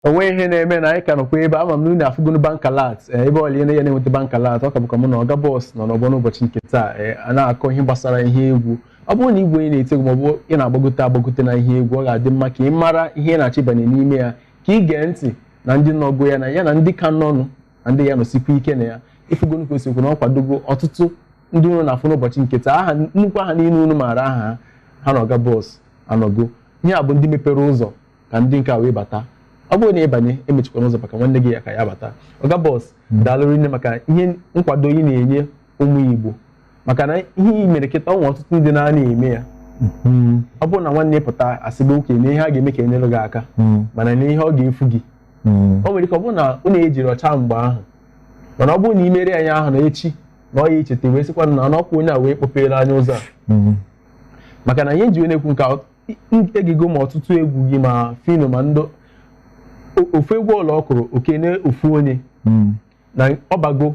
onwe ihe na-eme na anyị ka nọkwa ebe ama m na unu afụgonu bankalat ebe ọlị ya na-enweta bankalat ọ ka bụkwa mụ na Oga Boss nọ n'ọgbọ n'ụbọchị nke taa a na-akọ ihe gbasara ihe egwu. Ọ bụrụ na igwe onye na-eti egwu maọbụ ị na-agbagote na ihe egwu, ọ ga-adị mma ka ị mara ihe ị na-achọ ịbanye n'ime ya, ka ị gee ntị na ndị nọgo ya na ndị ka nọnụ na ndị ya nọsikwa ike na ya. Ifugonu kwesịrị na ọ kwadogo ọtụtụ ndị unu na-afụ n'ụbọchị nke taa. Aha nnukwu aha niile unu maara aha ha na Oga Boss anọgo. Ihe a bụ ndị mepere ụzọ ka ndị nke a wee bata. Ọ bụrụ na ịbanye emechikwana ụzọ maka nwanne gị ya ka ya bata. Oga Boss daalụ nne maka ihe nkwado ị na-enye ụmụ Igbo, maka na ihe ị mere kịta ọnwa ọtụtụ ndị na-eme ya. Ọ bụrụ na nwanne pụta asịgbo oke na ihe a ga-eme ka enyere gị aka mana na ihe ọ ga-efu gị, o nwere ike ọ bụrụ na unu ejiri ọcha mgbe ahụ, mana ọ bụrụ na imere anya ahụ na echi na ọ ya echeta wee sịkwa na ọkwa onye a wee kpọpere anya ụzọ a. Maka na ihe nji na-ekwu nka egigo ma ọtụtụ egwu gị ma fino ma ndo ofu egwu ọla ọkụrụ okene ofu onye na ọbago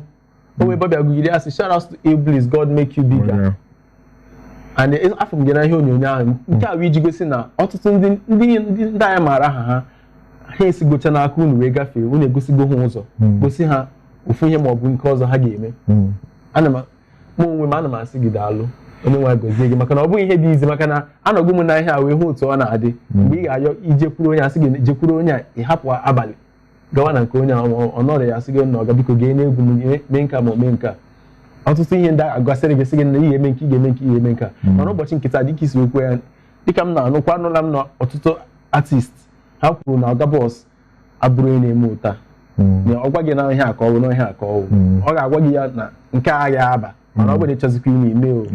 onwe bọbịa gụgide asị shout out to Ill Bliss, God make you bigger. And afọ m gị na ihe onyonyo ahụ nke a wee iji gosi na ọtụtụ ndị anyị maara aha ha esigocha n'aka unu wee gafee, unu egosigo ha ụzọ gosi ha ofu ihe maọbụ nke ọzọ ha ga-eme. Mụ onwe m ana m asị gị daalụ, onye nwe gozie gị, maka na ọ bụghị ihe dị izi, maka na anọgo m na ihe a wee hụ otu ọ na-adị. Mgbe ị ga-ayọ ijekwuru onye asị gị jekwuru onye a, ịhapụ abalị gawa na nke onye ọ nọrọ ya asị gị na Ọga biko gee n'egwu m mee nka ma mee nka. Ọtụtụ ihe ndị agwasịrị gị sị gị na ị ga-eme nke ị ga-eme nke ị ga-eme nka. Mana ụbọchị nkịta dịka isi okwu ya, dịka m na-anụkwa anụla m na ọtụtụ artist ha kwuru na Oga Boss abụrụ onye na-eme ụta. Ọ gwa gị na ihe aka ọwụ na ihe aka ọwụ, ọ ga-agwa gị ya na nke a ya aba, mana ọ bụrụ ịchọzikwa ime ime o.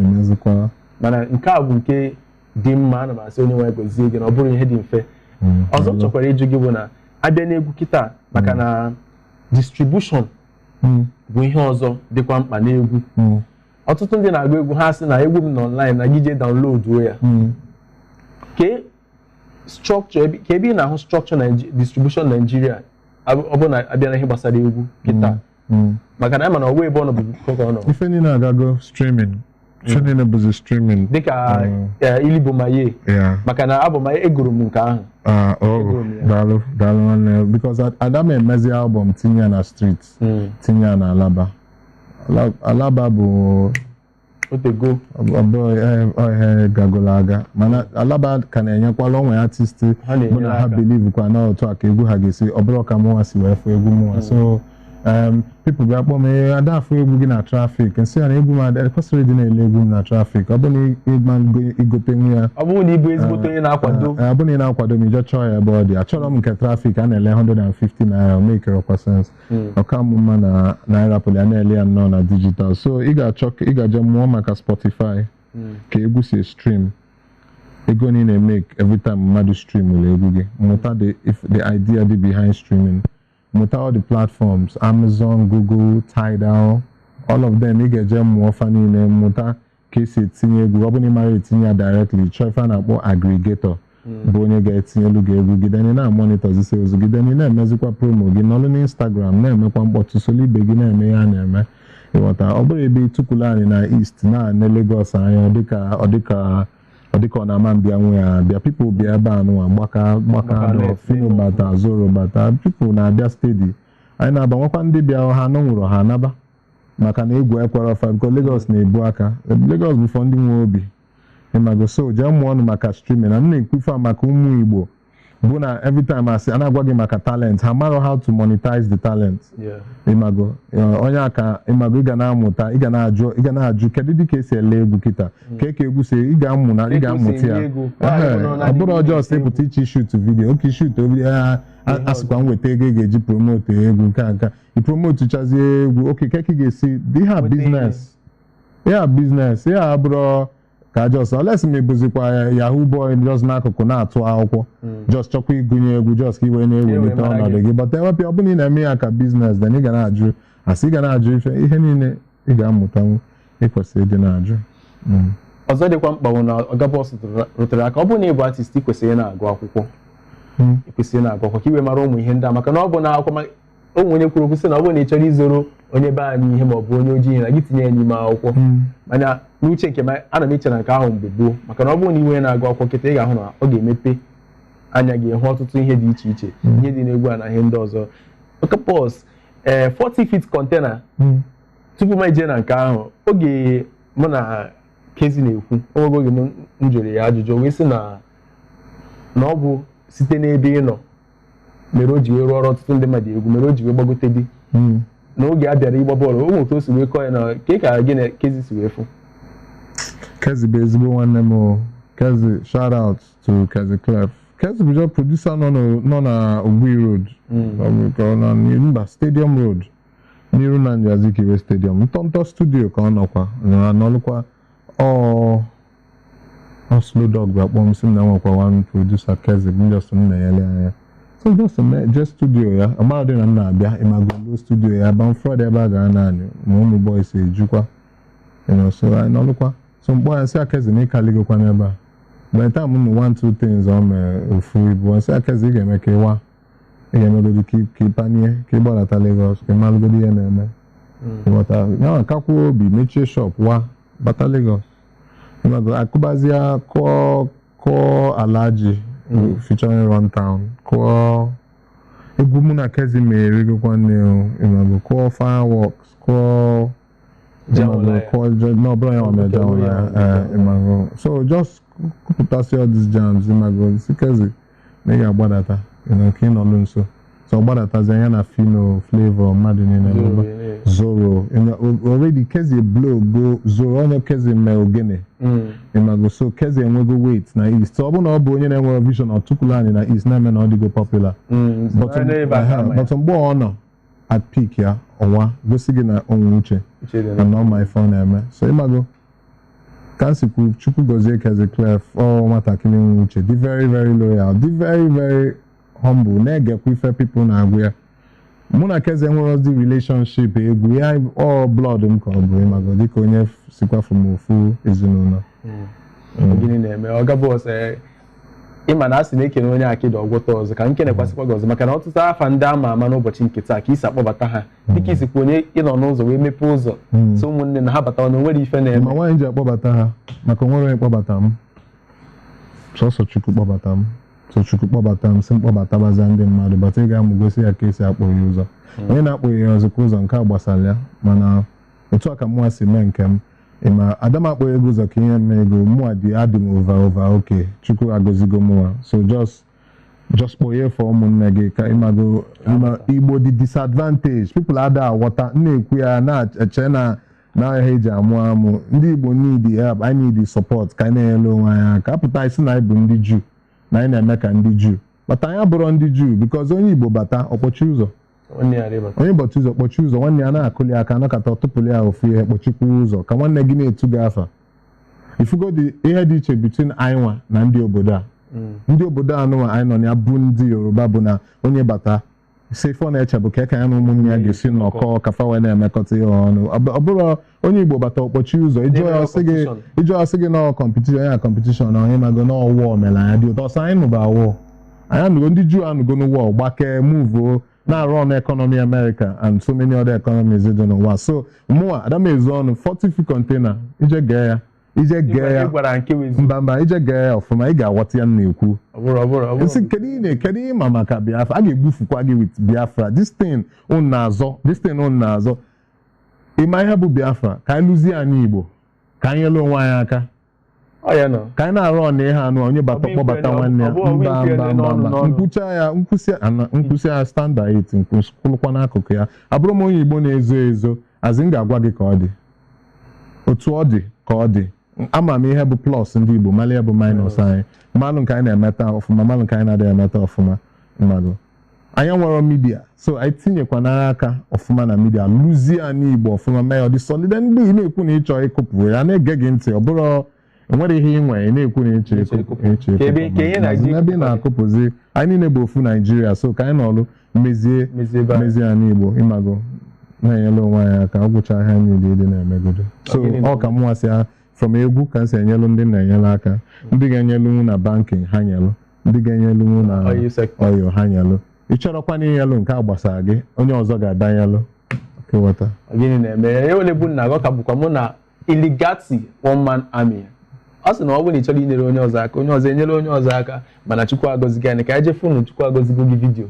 Mana nke a bụ nke dị mma, ana m asị onye nwe gozie gị na ọ bụrụ ihe dị mfe. Ọzọ chọkwara ịjụ gị bụ na abịa n'egwu kịta, maka na distribution bụ ihe ọzọ dịkwa mkpa n'egwu. Ọtụtụ ndị na-agụ egwu ha sị na egwu m nọ online na gị jee download ya. Ka ebe ị na-ahụ structure distribution Nigeria ọ bụ na abịa na ihe gbasara egwu kịta, maka na ya mana ọgwụ ebe ọ nọ bụ kọka ọ nọ ife niile agago streaming. Ife niile bụzi streaming dịka Ilibo Maye, maka na abụ Maye egoro m nke ahụ. Daalụ nwanne, because ada m emezi album tinye ya na street, tinye ya na Alaba bụ otego ihe gagola aga, mana Alaba ka na-enyekwala onwe artist bụ na ha believe kwa na otu a ka egwu ha ga-esi, ọ bụrụ ka mụnwa si wee fụ egwu mụnwa. So people bịa kpọọ m ada afọ egwu gị na trafik, nsị ya na egwu m kwesịrị ịdị na-ele egwu m na trafik. Ọ bụ na igote nwe ya, ọ bụrụ na ịbụ ezigbote onye na-akwado, ọ bụ na ị na-akwado m ije chọọ ya ebe ọ dị. Achọrọ m nke trafik a na-ele 150 naira, make sense. Ọka m mma na naira pụl ya na-ele ya nnọọ na digital. So ị ga-aje mụọ maka Spotify ka egwu si stream, ego niile make every time mmadụ stream ụlọ egwu gị. Mụta the idea dị behind streaming, mụta all the platforms, Amazon, Google, Tidal, all of them. Ị ga-eje mụọ fa niile, mụta ka esi etinye egwu. Ọ bụ na ị mara etinye ya directly, chọọ ife a na-akpọ aggregator bụ onye ga-etinye elu gị egwu gị, then ị na-amonitor sales gị, then ị na-emezikwa promo gị n'ọlụ n'Instagram, na-emekwa mkpọtụ solo ibe gị na-eme ya na-eme. Ịghọta, ọ bụrụ ebe ịtụkwulu anyị na East na Lagos anya, ọ dịka ọ na-ama mbịa nwe ya bịa, people bịa ebe a nụwa gbaka fino bata zoro bata, people na-abịa steady. Anyị na-aba nwekwa ndị bịa ha nọnwụrụ ha anaba, maka na egwu ekwere ọfa, because Lagos na-ebu aka. Lagos bụ fọ ndị nwe obi ịmago. So jee mụọ ọnụ maka streaming, na m na-ekwufe maka ụmụ Igbo bụ na every time asị a na-agwa gị maka talent, ha mara how to monetize the talent. Ịmago onye aka ịmago, ị ga na-amụta, ị ga na-ajụ kedu dịka esi ele egwu kịta, ka egwu si ị ga-amụta ya. Ọ bụrụ ọjọọ sị pụta ichi shoot video, oke shoot asịkwa m weta ego ị ga-eji promote egwu nke i promote chazie egwu, oke ka ị ga-esi dị ha business ya abụrụ ka just unless me bụzikwa Yahoo boy just n'akụkụ na-atụ akwụkwọ, just chọkwa ịgụnye egwu just ka iwe na-ewelite ọnọdụ gị. But ewepụ ọ bụrụ na ị na-eme ya ka business, then ị ga na-ajụ asị, ị ga na-ajụ ihe niile ị ga-amụtanwu ịkwesịrị ịdị na-ajụ. Ọzọ dịkwa mkpa bụ na Oga Boss rụtere aka, ọ bụrụ na ị bụ artist ị kwesịrị na-agụ akwụkwọ, ka iwe mara ụmụ ihe ndị a, maka na ọ bụ na akwụkwọ onwe onye kwuru okwu sị na ọ bụrụ na ị chọrọ izoro onye be anyị ihe maọbụ onye ojii na gị tinye ya n'ime akwụkwọ. Mana n'uche nke m ana m eche na nke ahụ mgbe gboo, maka na ọ bụrụ na iwe na-agụ akwụkwọ kịta ị ga-ahụ na ọ ga-emepe anya gị hụ ọtụtụ ihe dị iche iche ihe dị n'egwu a na ihe ndị ọzọ. Oga Boss 40 feet container tupu m eje na nke ahụ oge mụ na Kezi na-ekwu oge m jụrụ ya ajụjụ wee sị na ọ bụ site n'ebe ị nọ mere o ji wee rụọ ọrụ ọtụtụ ndị mmadụ egwu mere o ji wee gbagote dị n'oge a bịara ịgba bọọlụ ụmụ otu o si wee kọọ ya na ka gị na Kezi si wee fụ. Kezi bụ ezigbo nwanne m. Kezi, shout out to Kezi Clef. Kezi bụ just producer nọ na Ogui Road mba Stadium Road n'iru na Azikiwe Stadium ntọntọ studio ka ọ nọkwa n'ọlụkwa Slow Dog bụ akpọ m sị na nwekwa one producer Kezi bụ just na-enyere anya so just studio ya amadị na m na-abịa ịmagolo studio ya ban fraud ebe a ga naanị ma ụmụ boys ejukwa so anyị n'ọlụkwa so mkpọ ya sị Kezi na ịkaligokwa n'ebe a by the time m 1-2 things ọ mee ofu ibu sị Kezi ị ga-eme ka ịwa ị ga-emegodi ka ịpanie ka ịgbadata Lagos ka ịmalụgodi ihe na-eme ya kakwuo obi mechie shop wa bata Lagos akụbazie kụọ Alaji featuring Run Town kụọ egwu mụ na Kezi mere rigokwa nne kụọ Fireworks kụọ n'ọbụla ya ọmịa so just kụpụtasị all these jams si Kezi na ị ga-agbadata nke ị nọlụ nso so gbadatazi anya na Fino Flavor mmadụ niile Zoro already Kezi blow go Zoro onye Kezi mee ogene so Kezi enwego weight na East so ọ bụ na ọ bụ onye na-enwere vision ọtụkwụla na East na-eme na ọ dịgo popular but mgbe ọ nọ at peak ya ọwa gosi gị na onwe uche na ọ ma ife ọ na-eme so ịmago ka nsikwu Chukwu gozie Kezi Clef nwatakịrị nwe uche dị very very loyal dị very very humble na-egekwa ife people na-agụ ya mụ na Kezi enwere ozi relationship egwu ya blood m ka ọ bụ ịmago dịka onye sikwa from ofu ezinụlọ. Gịnị na-eme Oga Boss ịma na asị na-ekene onye akịda ọgwụta ọzọ ka nke na-ekwasịkwa gị ọzọ maka na ọtụtụ afa ndị ama ama n'ụbọchị nke taa ka isi akpọbata ha dịka isikwa onye ịnọ n'ụzọ wee mepee ụzọ so ụmụnne na ha bata na onwere ife na-eme ma nwaanyị ji akpọbata ha maka onwere onye kpọbata m sọsọ Chukwu kpọbata m so Chukwu kpọbata m si mkpọbatabaza ndị mmadụ bata ị ga-amụ gosi ya ka esi akpọghị ụzọ onye na-akpọghị ya ọzọ ka ụzọ nke a gbasara ya mana otu a ka mụnwa si mee nke m ịma Adam akpọghị ego ụzọ ka ihe mme ego mụnwa dị adị m over oke Chukwu agọzigo mụnwa so just kpọghee for ụmụnne gị ka ịmago Igbo dị disadvantage people ada aghọta na-ekwu ya na-eche na ha eji amụ ndị Igbo need help I need support ka anyị na-enyere onwe anyị aka apụta isi na anyị bụ ndị Juu na anyị na-eme ka ndị Juu bata anyị abụrọ ndị Juu because onye Igbo bata ọkpọchi ụzọ onye bọta ụzọ kpọchi ụzọ nwanne ya na-akụli aka anọkata ọtụpụli ya ofu ihe kpọchikwa ụzọ ka nwanne gị na-etu gị afa ifugo dị ihe dị iche between anyị nwa na ndị obodo a ndị obodo a nụnwa anyị nọ ya bụ ndị Yoruba bụ na onye bata si ife ọ na-eche bụ ka eka ya na ụmụnne ya ga-esi nnọkọ kafa wee na-emekọta ihe ọnụ ọ bụrụ onye Igbo bata ọkpọchi ụzọ ijụ ya sị gị na kọmpetishọn ya kọmpetishọn na onye mago n'ọwụọ omenala dị ụtọ ọsọ anyị nụba awụọ anyị anụgo ndị Juu anụgo n'ụwa gbakee muvuo na-arụ ọnụ ekọnọmi America and so many other economies dị n'ụwa so mụnwa adamezu ọnụ 40 feet container ije gee ya mba ije gee ya ọfụma ị ga-aghọta ya na-ekwu nsị kedu ịma maka Biafra a ga-egbufukwa gị with Biafra this thing unu na-azọ ịma ihe bụ Biafra ka anyị lụzie anyị Igbo ka anyị nyere onwe anyị aka ka anyị na-arụ ọnụ ihe anụ onye bata kpọbata nwanne ya mba nkwụsị ya stand by it nkwụsịkwụlụkwa n'akụkụ ya abụrụ m onye Igbo na-ezo ezo azị m ga-agwa gị ka ọ dị otu ọ dị ka ọ dị ama m ihe bụ plus ndị Igbo malụ ya bụ minus anyị mmalụ nke anyị na-emeta ọfụma mmalụ nke anyị na-adịghị emeta ọfụma mmadụ anyị nwere midia so anyị tinyekwa n'aka ọfụma na midia lụzie anyị Igbo ọfụma mee ọ dị solid mgbe ị na-ekwu na ịchọ ịkụpụ ya na-ege gị ntị ọ bụrụ enwere ihe ị nwere na-ekwu na ịchọ ebe ị na-akụpụzi anyị niile bụ ofu Naijiria so ka anyị nọlụ mezie anyị Igbo ịmago na-enyere onwe anyị aka ọ gwụcha ahịa niile dị na-emegodo so ọ ka mụnwa si from egwu ka m si enyelu ndị na-enyere aka ndị ga-enyelu na banking ha nyelu ndị ga-enyelu na oyo ha nyelu ị chọrọkwa na inyelu nke a gbasara gị onye ọzọ ga-abịanyelu kewata gịnị na-eme ya ole bụ nna gị ka bụkwa mụ na Iligati one man army ọ sị na ọ bụrụ na ị chọrọ inyere onye ọzọ aka onye ọzọ enyere onye ọzọ aka mana Chukwu agọzigo anyị ka anyị jee fụ na Chukwu agọzigo gị vidiyo